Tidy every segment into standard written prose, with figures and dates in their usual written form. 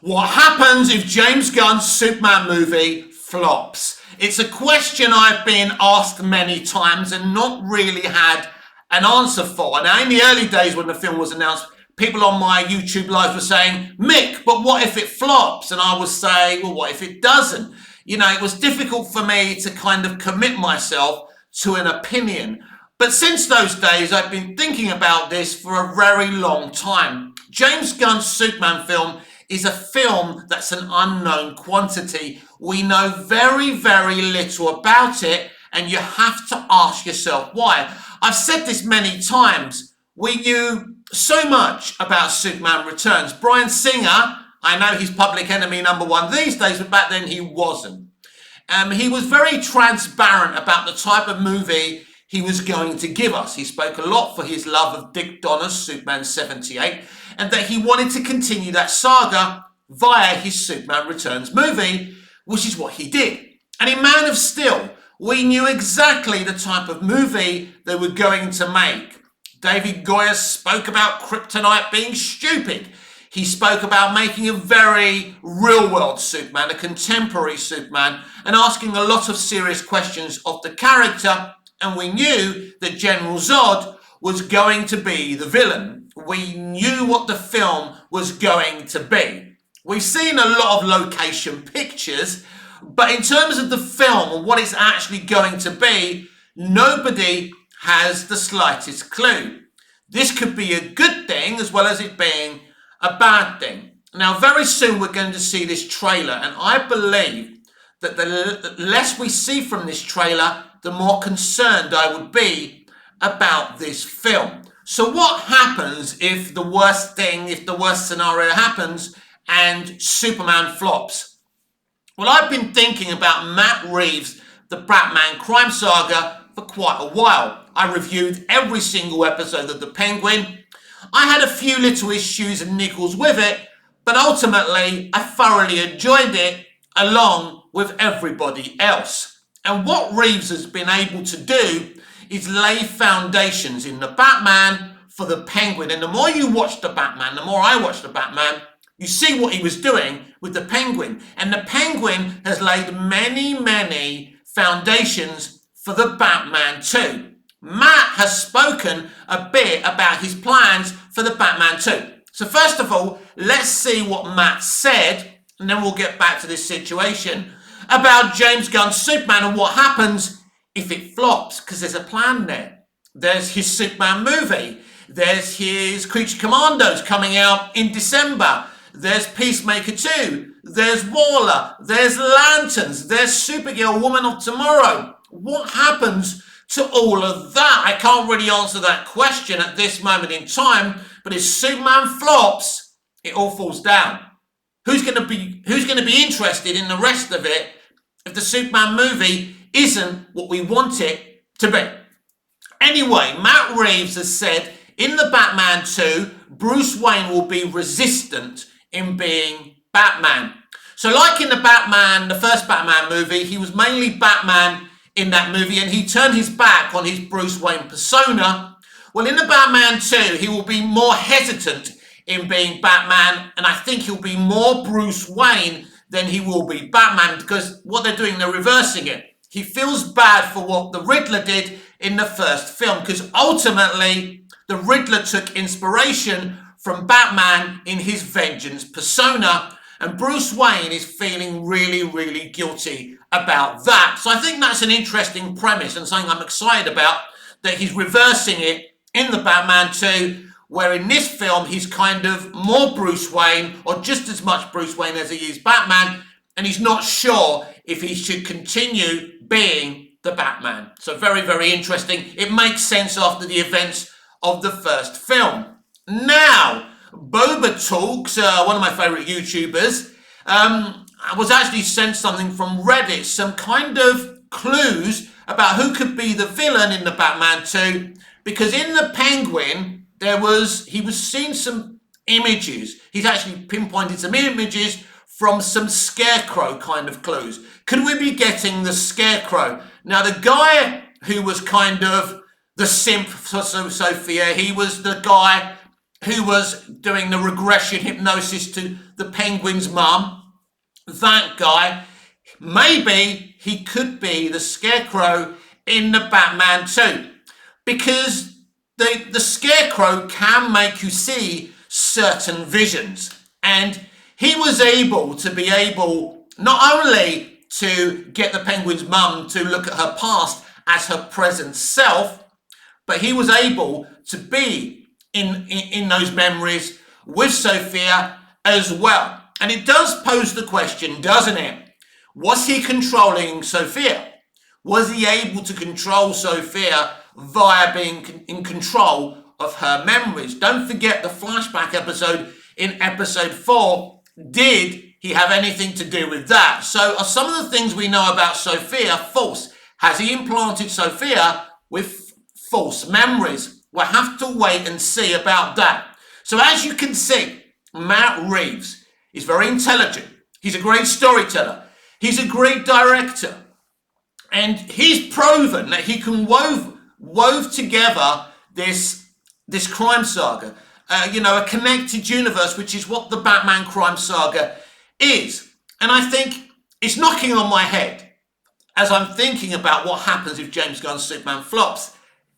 What happens if James Gunn's Superman movie flops? It's a question I've been asked many times and not really had an answer for. Now, in the early days when the film was announced, people on my YouTube live were saying, Mick, but what if it flops? And I would say, well, what if it doesn't? You know, it was difficult for me to kind of commit myself to an opinion. But since those days, I've been thinking about this for a very long time. James Gunn's Superman film is a film that's an unknown quantity. We know very, very little about it, and you have to ask yourself why. I've said this many times. We knew so much about Superman Returns. Bryan Singer, I know he's public enemy number one these days, but back then he wasn't. He was very transparent about the type of movie he was going to give us. He spoke a lot for his love of Dick Donner's Superman 78, and that he wanted to continue that saga via his Superman Returns movie, which is what he did. And in Man of Steel, we knew exactly the type of movie they were going to make. David Goyer spoke about kryptonite being stupid. He spoke about making a very real-world Superman, a contemporary Superman, and asking a lot of serious questions of the character. And we knew that General Zod was going to be the villain. We knew what the film was going to be. We've seen a lot of location pictures, but in terms of the film and what it's actually going to be, nobody has the slightest clue. This could be a good thing as well as it being a bad thing. Now, very soon we're going to see this trailer, and I believe that the less we see from this trailer, the more concerned I would be about this film. So what happens if the worst scenario happens and Superman flops? Well, I've been thinking about Matt Reeves' The Batman Crime Saga for quite a while. I reviewed every single episode of The Penguin. I had a few little issues and niggles with it, but ultimately I thoroughly enjoyed it along with everybody else. And what Reeves has been able to do is lay foundations in the Batman for the Penguin. And the more you watch the Batman, the more I watch the Batman, you see what he was doing with the Penguin. And the Penguin has laid many, many foundations for the Batman too. Matt has spoken a bit about his plans for the Batman 2. So first of all, let's see what Matt said, and then we'll get back to this situation about James Gunn's Superman and what happens if it flops, because there's a plan there. There's his Superman movie. There's his Creature Commandos coming out in December. There's Peacemaker 2. There's Waller. There's Lanterns. There's Supergirl, Woman of Tomorrow. What happens to all of that? I can't really answer that question at this moment in time, but if Superman flops, it all falls down. Who's going to be interested in the rest of it if the Superman movie isn't what we want it to be? Anyway, Matt Reeves has said in the Batman 2, Bruce Wayne will be resistant in being Batman. So like in the first Batman movie, he was mainly Batman in that movie, and he turned his back on his Bruce Wayne persona. Well, in the Batman 2, he will be more hesitant in being Batman, and I think he'll be more Bruce Wayne than he will be Batman, because what they're doing, they're reversing it. He feels bad for what the Riddler did in the first film, because ultimately the Riddler took inspiration from Batman in his vengeance persona, and Bruce Wayne is feeling really, really guilty about that. So I think that's an interesting premise and something I'm excited about, that he's reversing it in the Batman 2, where in this film he's kind of more Bruce Wayne, or just as much Bruce Wayne as he is Batman, and he's not sure if he should continue being the Batman. So very, very interesting. It makes sense after the events of the first film. Now, Boba Talks, one of my favourite YouTubers, was actually sent something from Reddit, some kind of clues about who could be the villain in the Batman 2, because in the Penguin, he was seeing some images. He's actually pinpointed some images from some Scarecrow kind of clues. Could we be getting the Scarecrow? Now, the guy who was kind of the simp for Sophia, he was the guy who was doing the regression hypnosis to the Penguin's mum, that guy, maybe he could be the Scarecrow in the Batman 2. Because the Scarecrow can make you see certain visions. And he was able not only to get the Penguin's mum to look at her past as her present self, but he was able to be in those memories with Sophia as well. And it does pose the question, doesn't it? Was he controlling Sophia? Was he able to control Sophia via being in control of her memories? Don't forget the flashback episode in episode 4. Did he have anything to do with that? So are some of the things we know about Sophia false? Has he implanted Sophia with false memories? We'll have to wait and see about that. So as you can see, Matt Reeves is very intelligent. He's a great storyteller. He's a great director. And he's proven that he can wove together this crime saga, a connected universe, which is what the Batman crime saga is. And I think it's knocking on my head as I'm thinking about what happens if James Gunn's Superman flops.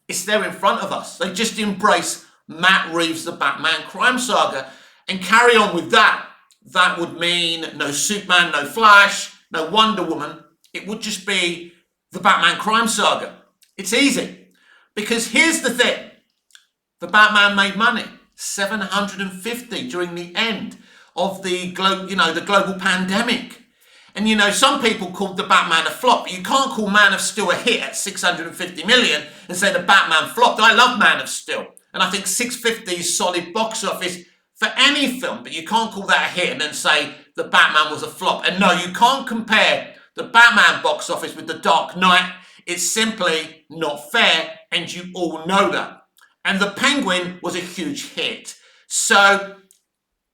It's there in front of us. They just embrace Matt Reeves' The Batman crime saga and carry on with that. That would mean no Superman, no Flash, no Wonder Woman. It would just be the Batman crime saga. It's easy. Because here's the thing. The Batman made money. 750 during the end of the global pandemic. And some people called the Batman a flop, but you can't call Man of Steel a hit at 650 million and say the Batman flopped. I love Man of Steel. And I think 650 is solid box office for any film, but you can't call that a hit and then say the Batman was a flop. And no, you can't compare the Batman box office with the Dark Knight. It's simply not fair, and you all know that. And the Penguin was a huge hit. So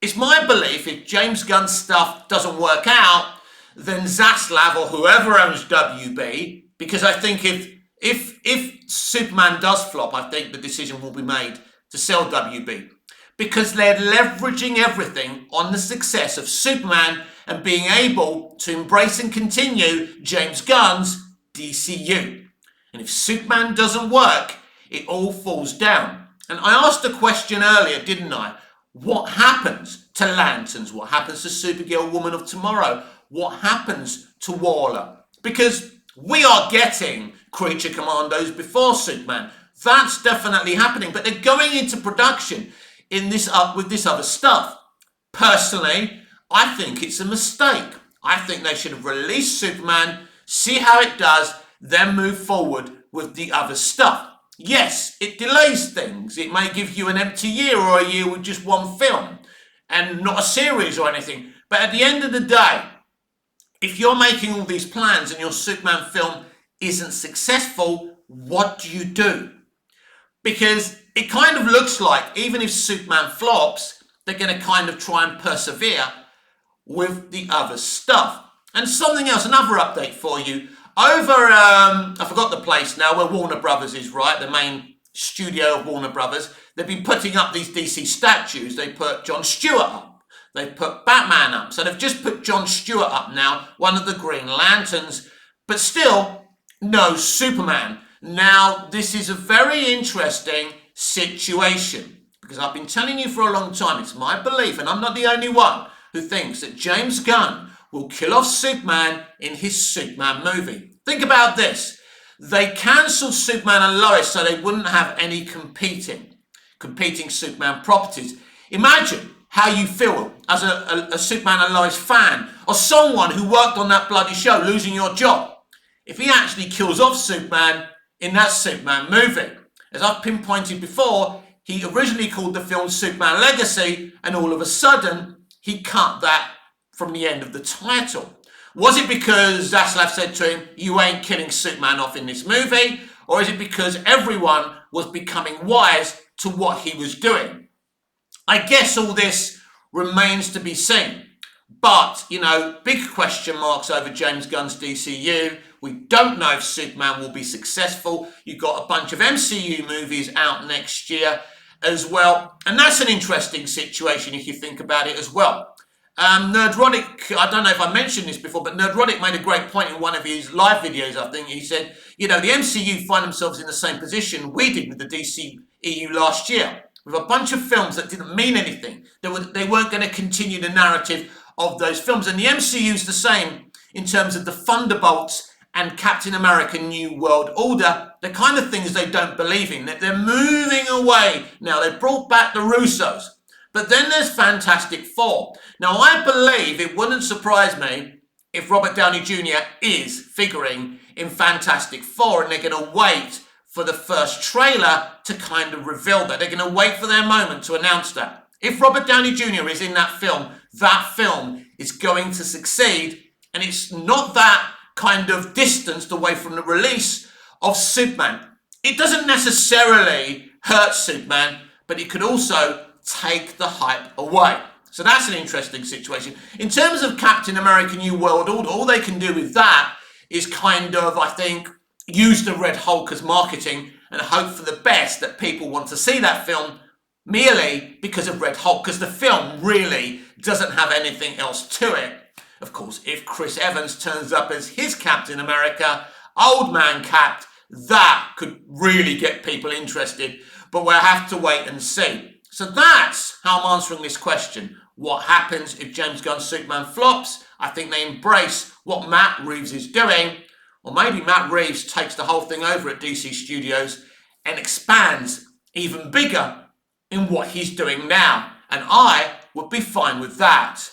it's my belief if James Gunn's stuff doesn't work out, then Zaslav or whoever owns WB, because I think if Superman does flop, I think the decision will be made to sell WB. Because they're leveraging everything on the success of Superman and being able to embrace and continue James Gunn's DCU. And if Superman doesn't work, it all falls down. And I asked a question earlier, didn't I? What happens to Lanterns? What happens to Supergirl, Woman of Tomorrow? What happens to Waller? Because we are getting Creature Commandos before Superman. That's definitely happening. But they're going into production with this other stuff. Personally, I think it's a mistake. I think they should have released Superman, see how it does, then move forward with the other stuff. Yes, it delays things. It may give you an empty year or a year with just one film and not a series or anything. But at the end of the day, if you're making all these plans and your Superman film isn't successful, what do you do? Because it kind of looks like even if Superman flops, they're going to kind of try and persevere with the other stuff. And something else, another update for you. Over, I forgot the place now, where Warner Brothers is, right? The main studio of Warner Brothers. They've been putting up these DC statues. They put John Stewart up. They put Batman up. So they've just put John Stewart up now, one of the Green Lanterns. But still, no Superman. Now, this is a very interesting situation. Because I've been telling you for a long time, it's my belief, and I'm not the only one who thinks that James Gunn will kill off Superman in his Superman movie. Think about this. They cancelled Superman and Lois so they wouldn't have any competing Superman properties. Imagine how you feel as a Superman and Lois fan or someone who worked on that bloody show losing your job if he actually kills off Superman in that Superman movie. As I've pinpointed before, he originally called the film Superman Legacy, and all of a sudden he cut that from the end of the title. Was it because Zaslav said to him, you ain't killing Superman off in this movie? Or is it because everyone was becoming wise to what he was doing? I guess all this remains to be seen. But, big question marks over James Gunn's DCU. We don't know if Superman will be successful. You've got a bunch of MCU movies out next year. as well. And that's an interesting situation if you think about it as well. Nerdrotic, I don't know if I mentioned this before, but Nerdrotic made a great point in one of his live videos, I think. He said, you know, the MCU find themselves in the same position we did with the DCEU last year, with a bunch of films that didn't mean anything. They weren't going to continue the narrative of those films. And the MCU's the same in terms of the Thunderbolts and Captain America New World Order, the kind of things they don't believe in. That they're moving away. Now, they've brought back the Russos. But then there's Fantastic Four. Now, I believe it wouldn't surprise me if Robert Downey Jr. is figuring in Fantastic Four, and they're going to wait for the first trailer to kind of reveal that. They're going to wait for their moment to announce that. If Robert Downey Jr. is in that film is going to succeed, and it's not that kind of distanced away from the release of Superman. It doesn't necessarily hurt Superman, but it could also take the hype away. So that's an interesting situation. In terms of Captain America New World Order, all they can do with that is kind of, I think, use the Red Hulk as marketing and hope for the best that people want to see that film merely because of Red Hulk, because the film really doesn't have anything else to it. Of course, if Chris Evans turns up as his Captain America, Old Man Cap, that could really get people interested, but we'll have to wait and see. So that's how I'm answering this question. What happens if James Gunn's Superman flops? I think they embrace what Matt Reeves is doing, or maybe Matt Reeves takes the whole thing over at DC Studios and expands even bigger in what he's doing now. And I would be fine with that.